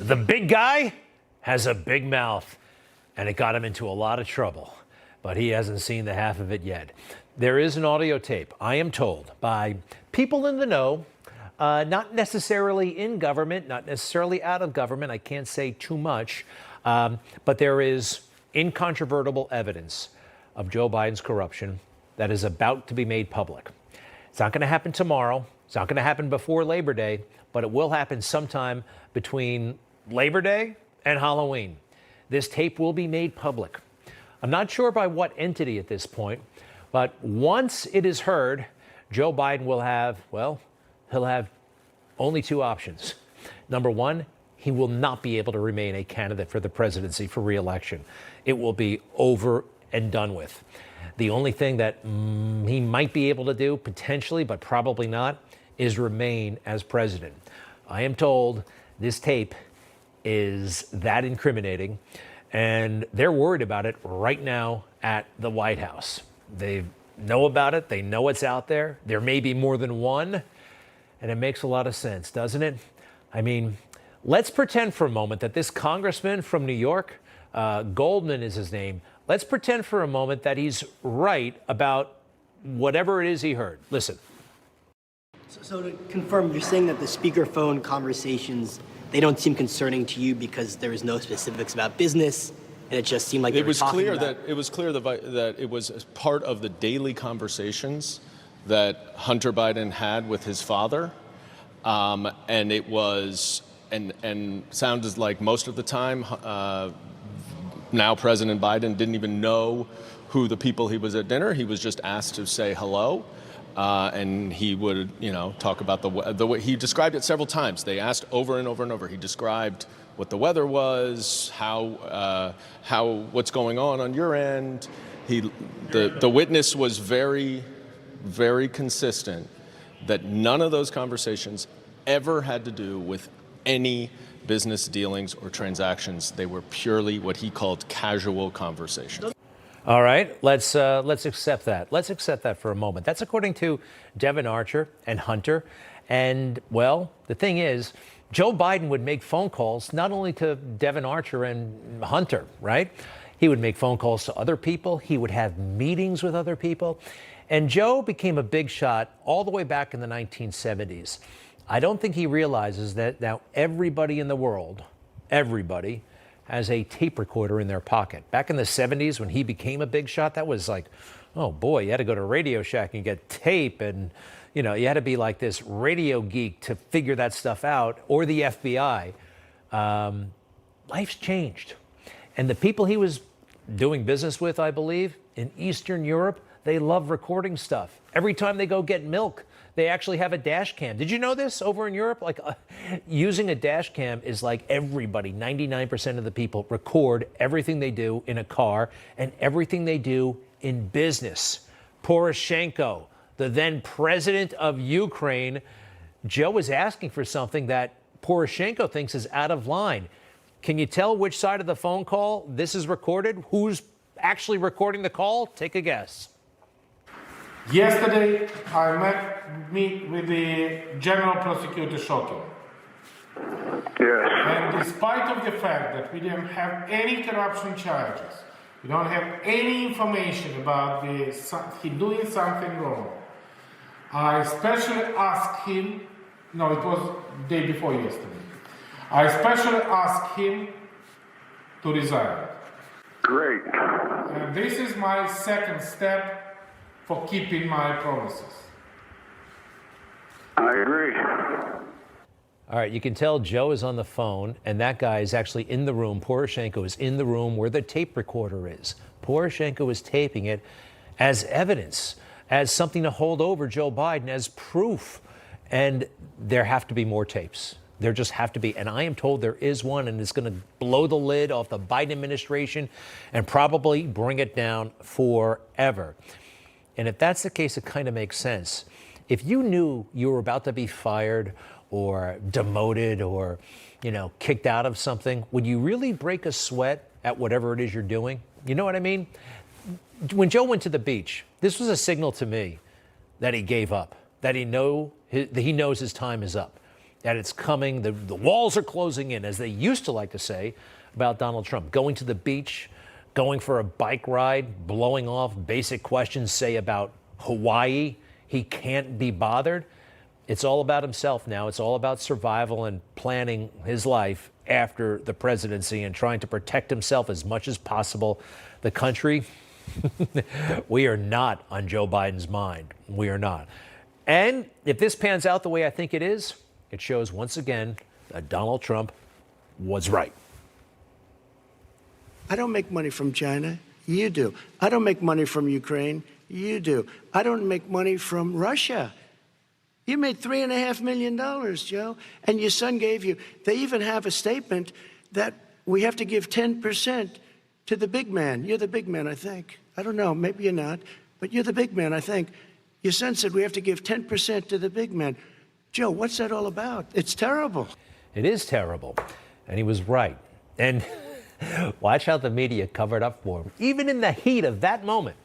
The big guy has a big mouth, and it got him into a lot of trouble, but he hasn't seen the half of it yet. There is an audio tape, I am told, by people in the know, not necessarily in government, not necessarily out of government. I can't say too much, but there is incontrovertible evidence of Joe Biden's corruption that is about to be made public. It's not going to happen tomorrow. It's not going to happen before Labor Day, but it will happen sometime between Labor Day and Halloween. This tape will be made public. I'm not sure by what entity at this point, but once it is heard, Joe Biden will have, well, he'll have only two options. Number one, he will not be able to remain a candidate for the presidency for re-election. It will be over and done with. The only thing that he might be able to do, potentially, but probably not, is remain as president. I am told this tape is that incriminating, and they're worried about it right now at the White House. They know about it. They know it's out there. There may be more than one, and it makes a lot of sense, doesn't it? I mean, let's pretend for a moment that this congressman from New York, Goldman is his name, let's pretend for a moment that he's right about whatever it is he heard. Listen. So to confirm, you're saying that the speakerphone conversations, they don't seem concerning to you because there was no specifics about business, and it just seemed like it was clear that it was part of the daily conversations that Hunter Biden had with his father, and it was and sounded like most of the time now President Biden didn't even know who the people he was at dinner. He was just asked to say hello. And he would, talk about the way he described it several times. They asked over and over and over. He described what the weather was, what's going on your end. The witness was very, very consistent that none of those conversations ever had to do with any business dealings or transactions. They were purely what he called casual conversations. All right, let's accept that. Let's accept that for a moment. That's according to Devon Archer and Hunter. And, well, the thing is, Joe Biden would make phone calls not only to Devon Archer and Hunter, right? He would make phone calls to other people. He would have meetings with other people. And Joe became a big shot all the way back in the 1970s. I don't think he realizes that now everybody in the world, everybody, has a tape recorder in their pocket. Back in the 70s, when he became a big shot, that was like, oh boy, you had to go to Radio Shack and get tape, and you had to be like this radio geek to figure that stuff out, or the FBI. Life's changed. And the people he was doing business with, I believe, in Eastern Europe, they love recording stuff. Every time they go get milk, they actually have a dash cam. Did you know this over in Europe? Like using a dash cam is like everybody, 99% of the people record everything they do in a car and everything they do in business. Poroshenko, the then president of Ukraine, Joe is asking for something that Poroshenko thinks is out of line. Can you tell which side of the phone call this is recorded? Who's actually recording the call? Take a guess. Yesterday, I meet with the General Prosecutor Shokin. Yes. And despite of the fact that we didn't have any corruption charges, we don't have any information about he doing something wrong, I especially asked him, no, it was the day before yesterday, I especially asked him to resign. Great. And this is my second step for keeping my promises. I agree. All right, you can tell Joe is on the phone, and that guy is actually in the room. Poroshenko is in the room where the tape recorder is. Poroshenko is taping it as evidence, as something to hold over Joe Biden, as proof. And there have to be more tapes. There just have to be. And I am told there is one, and it's going to blow the lid off the Biden administration and probably bring it down forever. And if that's the case, it kind of makes sense. If you knew you were about to be fired or demoted or, kicked out of something, would you really break a sweat at whatever it is you're doing? You know what I mean? When Joe went to the beach, this was a signal to me that he gave up, that he knows his time is up. that it's coming. The walls are closing in, as they used to like to say about Donald Trump. Going to the beach, going for a bike ride, blowing off basic questions, say about Hawaii. He can't be bothered. It's all about himself now. It's all about survival and planning his life after the presidency and trying to protect himself as much as possible. The country, we are not on Joe Biden's mind. We are not. And if this pans out the way I think it is, it shows once again that Donald Trump was right. I don't make money from China. You do. I don't make money from Ukraine. You do. I don't make money from Russia. You made $3.5 million, Joe, and your son gave you. They even have a statement that we have to give 10% to the big man. You're the big man, I think. I don't know. Maybe you're not, but you're the big man, I think. Your son said we have to give 10% to the big man. Joe, what's that all about? It's terrible. It is terrible, and he was right. And watch how the media covered up for him, even in the heat of that moment.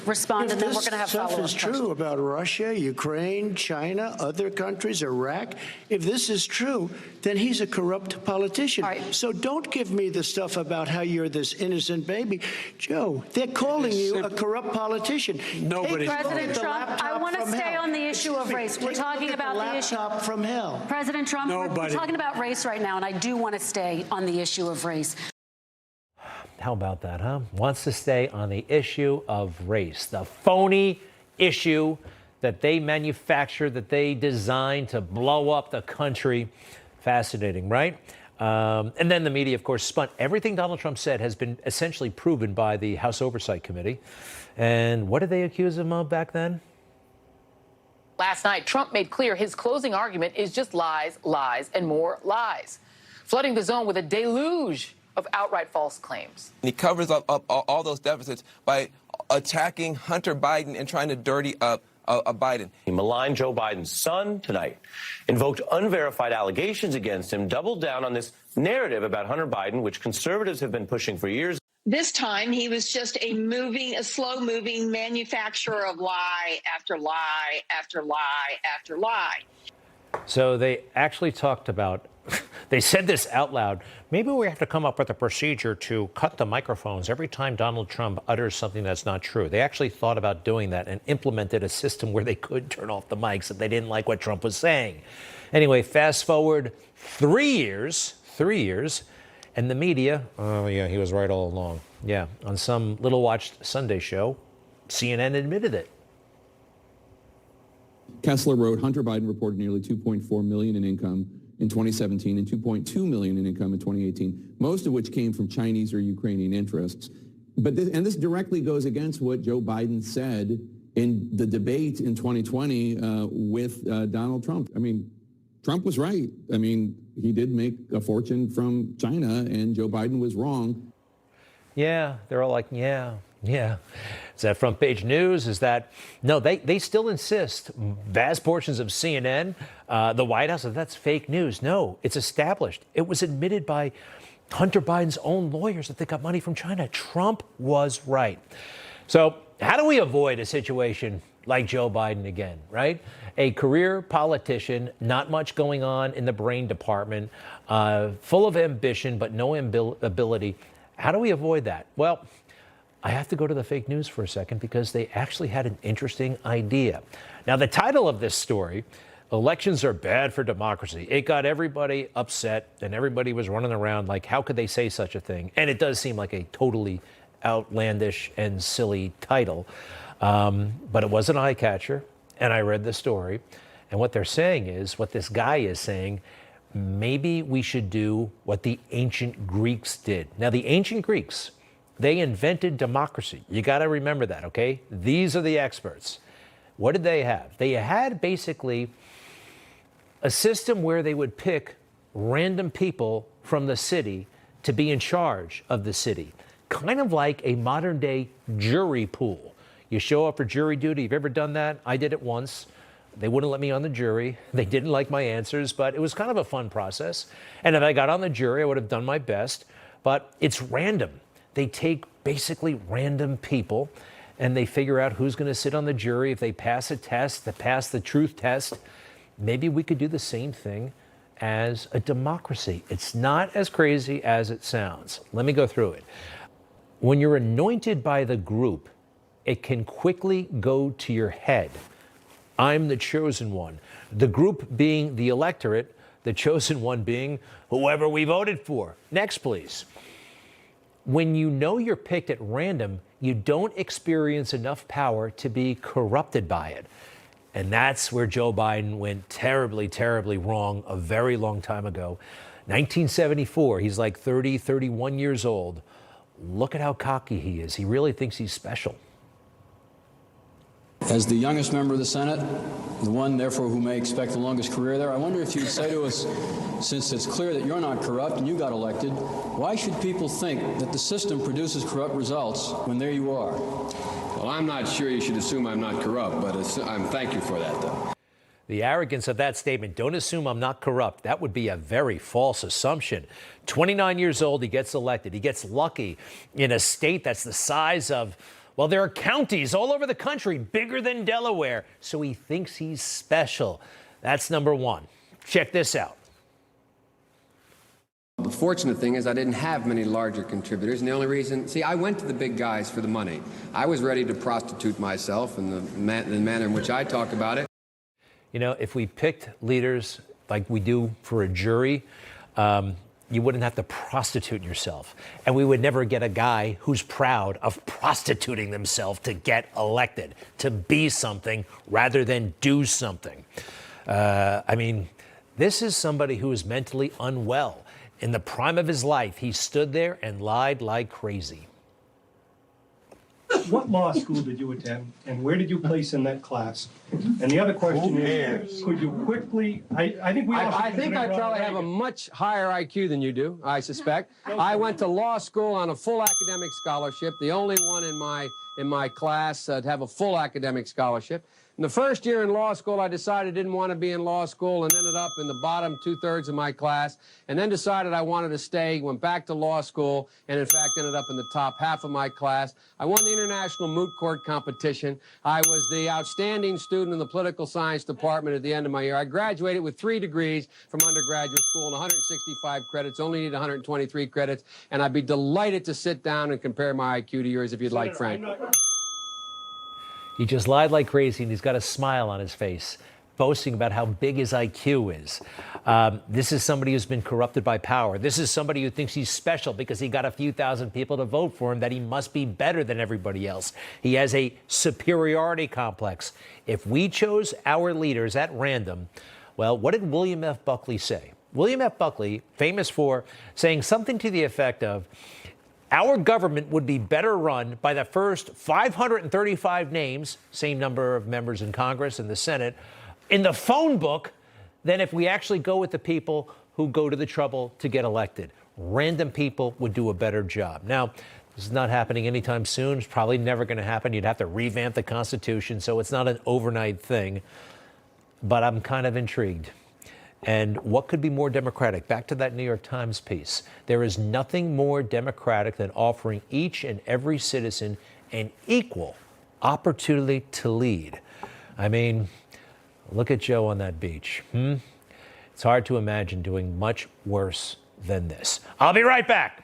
Respond, and then we're going to have follow-up If this stuff is true about Russia, Ukraine, China, other countries, Iraq, if this is true, then he's a corrupt politician. Right. So don't give me the stuff about how you're this innocent baby. Joe, they're calling you a corrupt politician. President Trump, I want to stay on the issue of race. We're talking about the issue. Laptop from hell. President Trump, we're talking about race right now, and I do want to stay on the issue of race. How about that, huh? Wants to stay on the issue of race, the phony issue that they manufacture, that they designed to blow up the country. Fascinating, right? And then the media, of course, spun. Everything Donald Trump said has been essentially proven by the House Oversight Committee. And what did they accuse him of back then? Last night, Trump made clear his closing argument is just lies, lies, and more lies, flooding the zone with a deluge of outright false claims. He covers up all those deficits by attacking Hunter Biden and trying to dirty up Biden. He maligned Joe Biden's son tonight, invoked unverified allegations against him, doubled down on this narrative about Hunter Biden, which conservatives have been pushing for years. This time, he was just a slow-moving manufacturer of lie after lie after lie after lie. So they actually talked about, they said this out loud. Maybe we have to come up with a procedure to cut the microphones every time Donald Trump utters something that's not true. They actually thought about doing that and implemented a system where they could turn off the mics if they didn't like what Trump was saying. Anyway, fast forward 3 years, and the media, oh yeah, he was right all along. Yeah, on some little watched Sunday show, CNN admitted it. Kessler wrote, Hunter Biden reported nearly $2.4 million in income in 2017 and $2.2 million in income in 2018, most of which came from Chinese or Ukrainian interests. But this directly goes against what Joe Biden said in the debate in 2020 with Donald Trump. I mean, Trump was right. I mean, he did make a fortune from China, and Joe Biden was wrong. Yeah, they're all like, yeah. Is that front page news? Is that, no, they still insist, vast portions of CNN, the White House, that's fake news. No, it's established. It was admitted by Hunter Biden's own lawyers that they got money from China. Trump was right. So how do we avoid a situation like Joe Biden again, right? A career politician, not much going on in the brain department, full of ambition, but no ability. How do we avoid that? Well, I have to go to the fake news for a second because they actually had an interesting idea. Now, the title of this story, Elections Are Bad for Democracy, it got everybody upset and everybody was running around like, how could they say such a thing? And it does seem like a totally outlandish and silly title, but it was an eye catcher. And I read the story. And what they're saying is, what this guy is saying, maybe we should do what the ancient Greeks did. Now, the ancient Greeks, they invented democracy. You got to remember that, okay? These are the experts. What did they have? They had basically a system where they would pick random people from the city to be in charge of the city, kind of like a modern day jury pool. You show up for jury duty. You've ever done that? I did it once. They wouldn't let me on the jury. They didn't like my answers, but it was kind of a fun process. And if I got on the jury, I would have done my best. But it's random. They take basically random people and they figure out who's going to sit on the jury. If they pass a test, they pass the truth test, maybe we could do the same thing as a democracy. It's not as crazy as it sounds. Let me go through it. When you're anointed by the group, it can quickly go to your head. I'm the chosen one. The group being the electorate, the chosen one being whoever we voted for. Next, please. When you know you're picked at random, you don't experience enough power to be corrupted by it. And that's where Joe Biden went terribly, terribly wrong a very long time ago. 1974, he's like 30, 31 years old. Look at how cocky he is. He really thinks he's special. As the youngest member of the Senate, the one, therefore, who may expect the longest career there, I wonder if you'd say to us, since it's clear that you're not corrupt and you got elected, why should people think that the system produces corrupt results when there you are? Well, I'm not sure you should assume I'm not corrupt, but thank you for that, though. The arrogance of that statement, don't assume I'm not corrupt, that would be a very false assumption. 29 years old, he gets elected. He gets lucky in a state that's the size of, well, there are counties all over the country bigger than Delaware, so he thinks he's special. That's number one. Check this out. The fortunate thing is I didn't have many larger contributors, and the only reason, see, I went to the big guys for the money. I was ready to prostitute myself in the manner in which I talk about it. You know, if we picked leaders like we do for a jury, you wouldn't have to prostitute yourself. And we would never get a guy who's proud of prostituting themselves to get elected, to be something rather than do something. I mean, this is somebody who is mentally unwell. In the prime of his life, he stood there and lied like crazy. What law school did you attend, and where did you place in that class? And the other question is, could you quickly, I think I probably have a much higher IQ than you do, I suspect. I went to law school on a full academic scholarship, the only one in my class to have a full academic scholarship. In the first year in law school, I decided I didn't want to be in law school and ended up in the bottom two-thirds of my class, and then decided I wanted to stay, went back to law school, and in fact ended up in the top half of my class. I won the international moot court competition. I was the outstanding student in the political science department at the end of my year. I graduated with 3 degrees from undergraduate school and 165 credits, only need 123 credits, and I'd be delighted to sit down and compare my IQ to yours if you'd like, Frank. He just lied like crazy, and he's got a smile on his face, boasting about how big his IQ is. This is somebody who's been corrupted by power. This is somebody who thinks he's special because he got a few thousand people to vote for him, that he must be better than everybody else. He has a superiority complex. If we chose our leaders at random, well, what did William F. Buckley say? William F. Buckley, famous for saying something to the effect of, our government would be better run by the first 535 names, same number of members in Congress and the Senate, in the phone book than if we actually go with the people who go to the trouble to get elected. Random people would do a better job. Now, this is not happening anytime soon. It's probably never going to happen. You'd have to revamp the Constitution, so it's not an overnight thing. But I'm kind of intrigued. And what could be more democratic? Back to that New York Times piece. There is nothing more democratic than offering each and every citizen an equal opportunity to lead. I mean, look at Joe on that beach. It's hard to imagine doing much worse than this. I'll be right back.